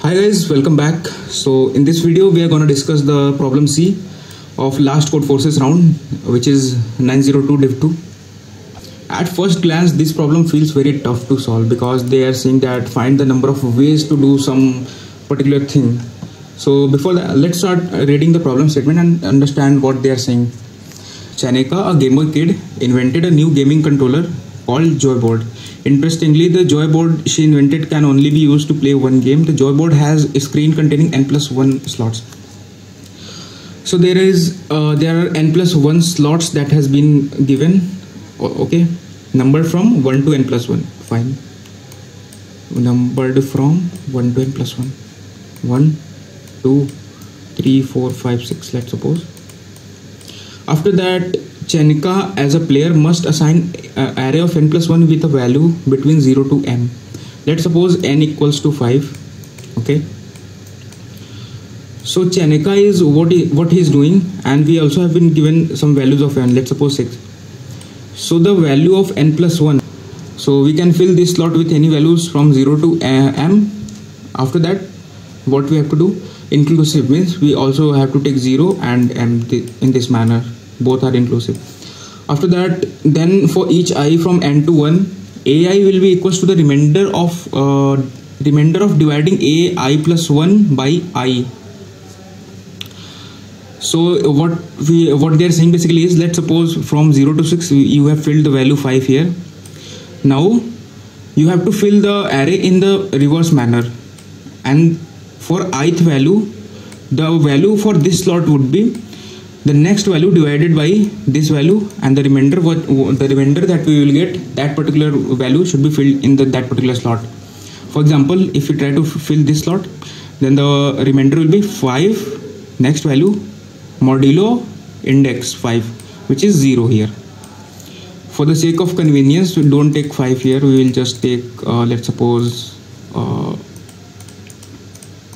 Hi guys, welcome back. So in this video we are going to discuss the problem C of last Codeforces round, which is 902 Div 2. At first glance this problem feels very tough to solve because they are saying that find the number of ways to do some particular thing. So before that, let's start reading the problem statement and understand what they are saying. Chaneka, a Game Boy kid, invented a new gaming controller called Joyboard. Interestingly, the Joyboard she invented can only be used to play one game. The Joyboard has a screen containing n+1 slots. So there are n+1 slots that has been given. Okay, numbered from 1 to n+1. Fine. Numbered from 1 to n+1. 1, 2, 3, 4, 5, 6. Let's suppose. After that, Chaneka as a player must assign an array of n+1 with a value between 0 to m. Let's suppose n equals to 5. Okay. So Chaneka is what he is doing, and we also have been given some values of n. Let's suppose 6. So the value of n+1. So we can fill this slot with any values from 0 to m. After that, what we have to do? Inclusive means we also have to take 0 and m in this manner. Both are inclusive. After that, then for each I from n to 1, ai will be equals to the remainder of dividing ai plus 1 by I. So what they are saying basically is, let's suppose from 0 to 6 you have filled the value 5 here. Now you have to fill the array in the reverse manner, and for ith value, the value for this slot would be the next value divided by this value, and the remainder that we will get, that particular value should be filled in that particular slot. For example, if we try to fill this slot, then the remainder will be 5 next value modulo index 5, which is 0 here. For the sake of convenience, we don't take 5 here. We will just take let's suppose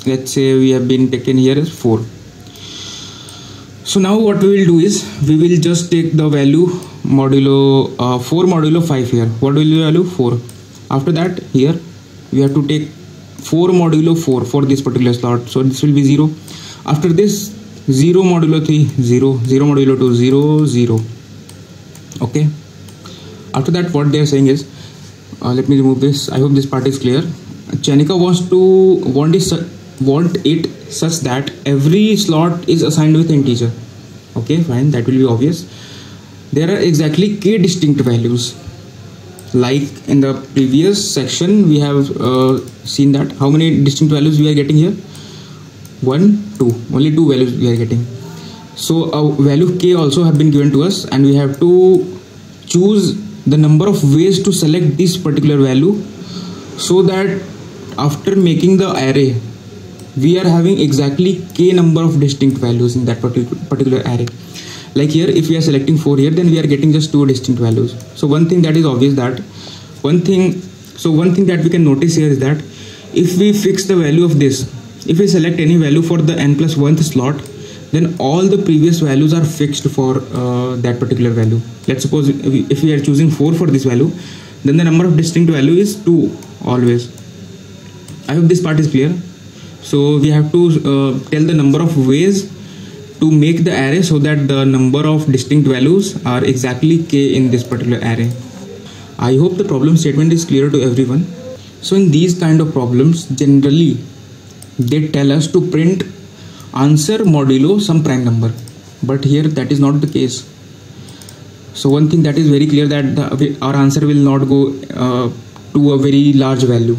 let's say we have been taken here as 4. So now what we will do is we will just take the value modulo 4 modulo 5 here. What will be the value? 4. After that, here we have to take 4 modulo 4 for this particular slot. So this will be 0. After this, 0 modulo 3 0, 0 modulo 2 0, 0. Okay. After that, what they are saying is, let me remove this. I hope this part is clear. Chaneka want it such that every slot is assigned with integer. Okay, fine, that will be obvious. There are exactly k distinct values. Like in the previous section, we have seen that how many distinct values we are getting here? 1, 2. Only 2 values we are getting. So a value k also have been given to us, and we have to choose the number of ways to select this particular value, so that after making the array, we are having exactly k number of distinct values in that particular array. Like here, if we are selecting 4 here, then we are getting just 2 distinct values. So one thing that is obvious, that one thing that we can notice here is that if we fix the value of this, if we select any value for the n+1 slot, then all the previous values are fixed for that particular value. Let's suppose if we are choosing 4 for this value, then the number of distinct value is 2 always. I hope this part is clear. So we have to tell the number of ways to make the array so that the number of distinct values are exactly k in this particular array. I hope the problem statement is clear to everyone. So in these kind of problems, generally they tell us to print answer modulo some prime number, but here that is not the case. So one thing that is very clear, that our answer will not go to a very large value.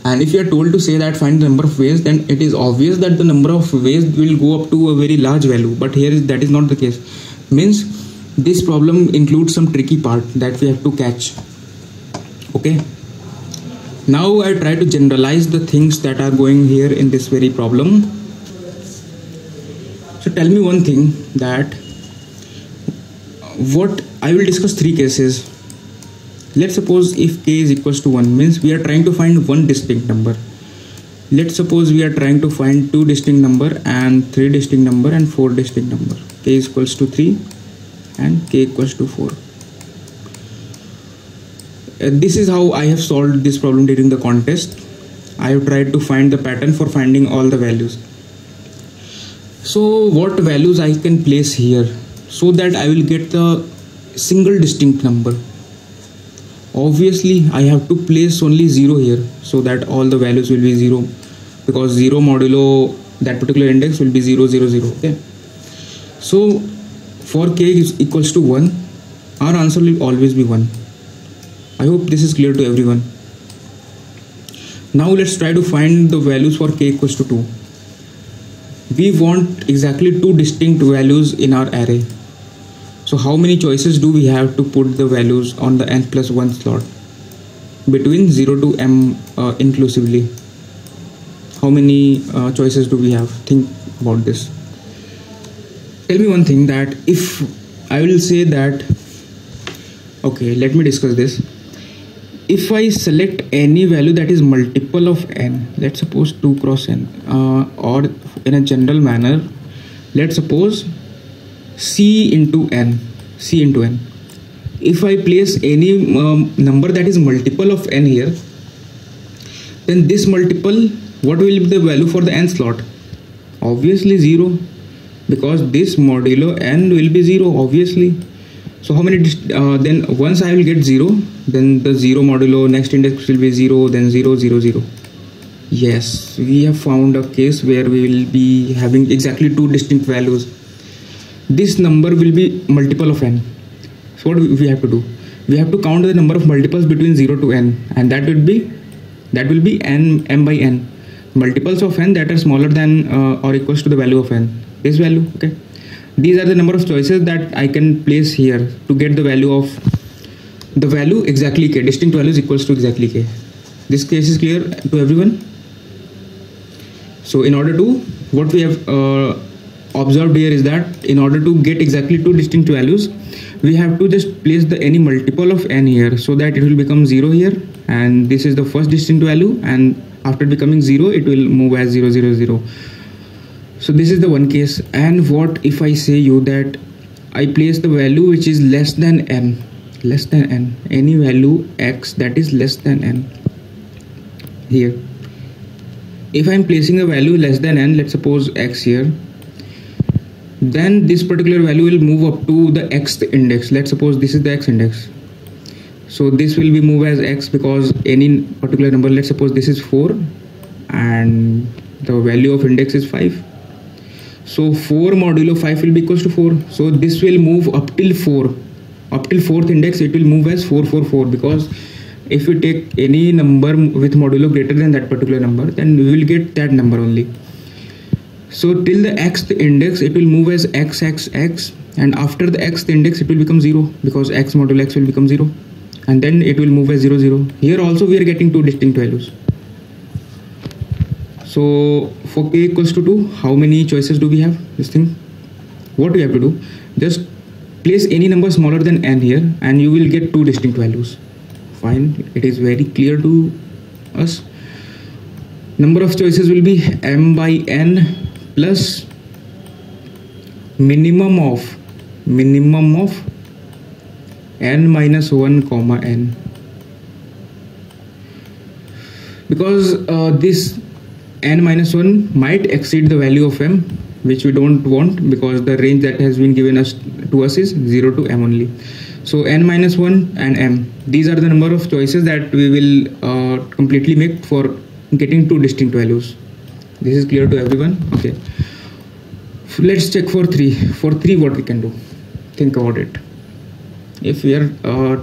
And if you are told to say that find the number of ways, then it is obvious that the number of ways will go up to a very large value. But here that is not the case. Means this problem includes some tricky part that we have to catch. Okay. Now I try to generalize the things that are going here in this very problem. So tell me one thing, that what I will discuss 3 cases. Let's suppose if k is equals to 1, means we are trying to find one distinct number. Let's suppose we are trying to find 2 distinct number and 3 distinct number and 4 distinct number. K is equals to 3 and k equals to 4. This is how I have solved this problem during the contest. I have tried to find the pattern for finding all the values. So what values I can place here so that I will get the single distinct number? Obviously I have to place only 0 here so that all the values will be 0, because 0 modulo that particular index will be 0 0 0. Okay, so for k is equals to 1, our answer will always be 1. I hope this is clear to everyone. Now let's try to find the values for k equals to 2. We want exactly 2 distinct values in our array. So how many choices do we have to put the values on the n plus 1 slot between 0 to m inclusively? How many choices do we have? Think about this. Tell me one thing, that if I will say that, okay, let me discuss this. If I select any value that is multiple of n, let's suppose 2 cross n, or in a general manner, let's suppose c into n. If I place any number that is multiple of n here, then this multiple, what will be the value for the n slot? Obviously 0, because this modulo n will be 0, obviously. So how many then once I will get 0, then the 0 modulo next index will be 0, then 0 0 0. Yes, we have found a case where we will be having exactly 2 distinct values. This number will be multiple of n. So what we have to do? We have to count the number of multiples between 0 to n, and that will be m by n. Multiples of n that are smaller than or equals to the value of n. This value, okay. These are the number of choices that I can place here to get the value of the value exactly k. Distinct values equals to exactly k. This case is clear to everyone. So in order to, what we have observed here is that in order to get exactly 2 distinct values, we have to just place the any multiple of n here so that it will become 0 here, and this is the first distinct value, and after becoming 0 it will move as 0 0 0. So this is the one case. And what if I say you that I place the value which is less than n, any value x that is less than n here. If I'm placing a value less than n, let's suppose x here, then this particular value will move up to the xth index. Let's suppose this is the x index. So this will be moved as x because any particular number, let's suppose this is 4 and the value of index is 5. So 4 modulo 5 will be equals to 4. So this will move up till 4. Up till 4th index it will move as 444, because if we take any number with modulo greater than that particular number, then we will get that number only. So till the xth index it will move as x, and after the xth index it will become 0 because x modulo x will become 0, and then it will move as 0 0. Here also we are getting 2 distinct values. So for k equals to 2, how many choices do we have? This thing, what we have to do, just place any number smaller than n here and you will get 2 distinct values. Fine, it is very clear to us. Number of choices will be m by n plus minimum of n minus 1 comma n, because this n minus 1 might exceed the value of m, which we don't want because the range that has been given to us is 0 to m only. So n minus 1 and m, these are the number of choices that we will completely make for getting 2 distinct values. This is clear to everyone? Okay. Let's check for 3. For 3, what we can do? Think about it. If we are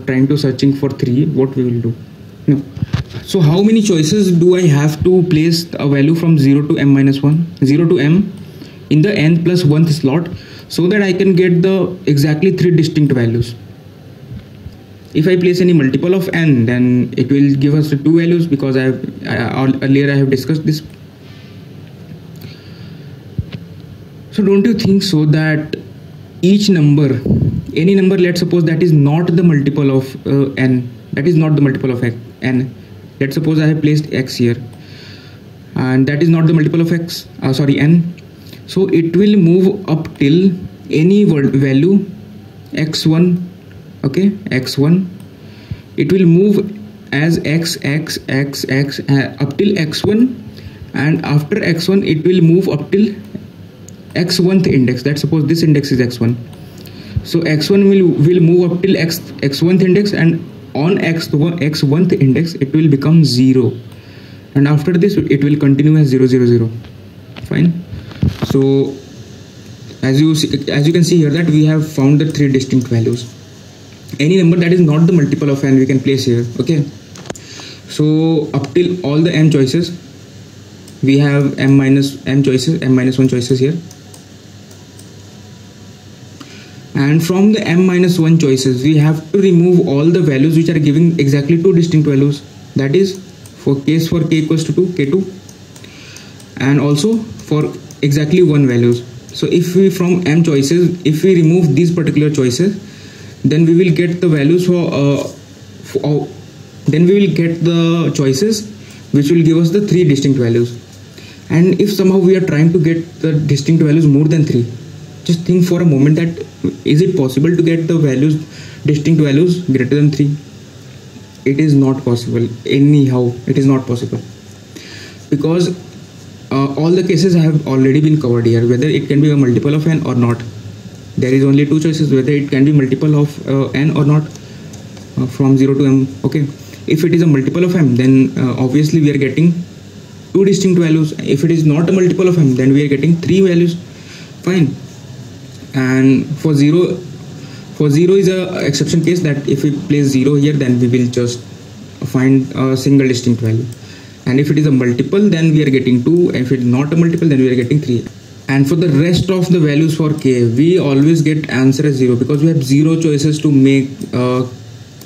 trying to searching for 3, what we will do? No. So how many choices do I have to place a value from 0 to m minus 1, 0 to m in the n plus 1th slot, so that I can get the exactly 3 distinct values? If I place any multiple of n, then it will give us the 2 values, because earlier I have discussed this. So don't you think so that each number, any number, let's suppose that is not the multiple of n, that is not the multiple of n. Let's suppose I have placed x here and that is not the multiple of n. So it will move up till any value x1, okay, x1. It will move as x up till x1, and after x1 it will move up till x1th index. Let's suppose this index is x1, so x1 will move up till x1th index, and on x1th index it will become 0, and after this it will continue as 0 0 0. Fine. So as you can see here that we have found the 3 distinct values. Any number that is not the multiple of n we can place here. Okay, so up till all the m choices we have m minus 1 choices here, and from the m minus 1 choices we have to remove all the values which are giving exactly 2 distinct values. That is for k equals to 2, k2, and also for exactly 1 values. So if we from m choices, if we remove these particular choices, then we will get the values then we will get the choices which will give us the 3 distinct values. And if somehow we are trying to get the distinct values more than 3, just think for a moment that is it possible to get the values, distinct values greater than 3? It is not possible. Anyhow, it is not possible, because all the cases have already been covered here, whether it can be a multiple of n or not. There is only 2 choices, whether it can be multiple of n or not, from 0 to m. Okay, if it is a multiple of m, then obviously we are getting 2 distinct values. If it is not a multiple of m, then we are getting 3 values. Fine. And for 0 is a exception case, that if we place 0 here, then we will just find a single distinct value. And if it is a multiple, then we are getting 2. If it is not a multiple, then we are getting 3. And for the rest of the values for k, we always get answer as 0, because we have 0 choices to make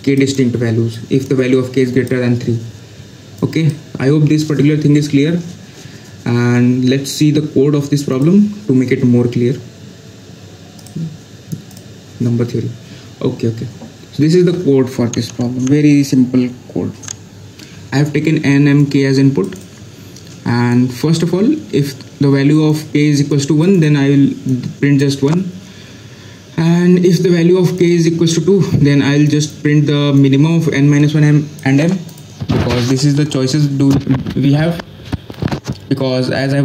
k distinct values if the value of k is greater than 3. Okay, I hope this particular thing is clear, and let's see the code of this problem to make it more clear. Number theory. Okay, so this is the code for this problem. Very simple code. I have taken n, m, k as input, and first of all, if the value of k is equals to 1, then I will print just 1, and if the value of k is equals to 2, then I will just print the minimum of n minus 1 m and m, because this is the choices we have. Because as I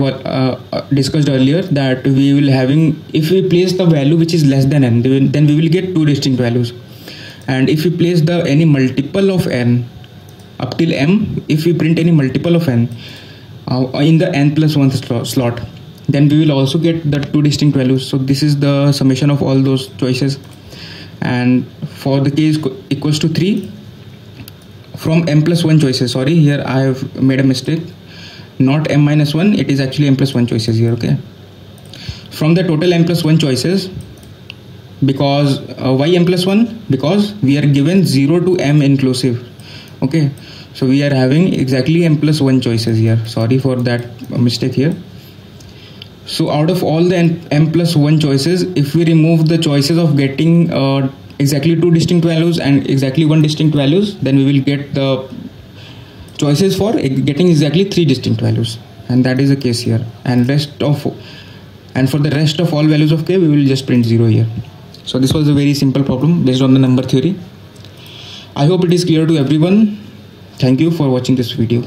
discussed earlier, that we will having, if we place the value which is less than n, then we will get 2 distinct values. And if we place any multiple of n up till m, if we print any multiple of n in the n plus 1 slot, then we will also get the 2 distinct values. So this is the summation of all those choices. And for the k is equals to 3, from m plus 1 choices, sorry, here I have made a mistake, not m minus 1, it is actually m plus 1 choices here. Okay, from the total m plus 1 choices, because why m plus 1? Because we are given 0 to m inclusive. Okay, so we are having exactly m plus 1 choices here. Sorry for that mistake here. So out of all the m plus 1 choices, if we remove the choices of getting exactly 2 distinct values and exactly 1 distinct values, then we will get the choices for getting exactly 3 distinct values, and that is the case here. And for the rest of all values of k, we will just print 0 here. So this was a very simple problem based on the number theory. I hope it is clear to everyone. Thank you for watching this video.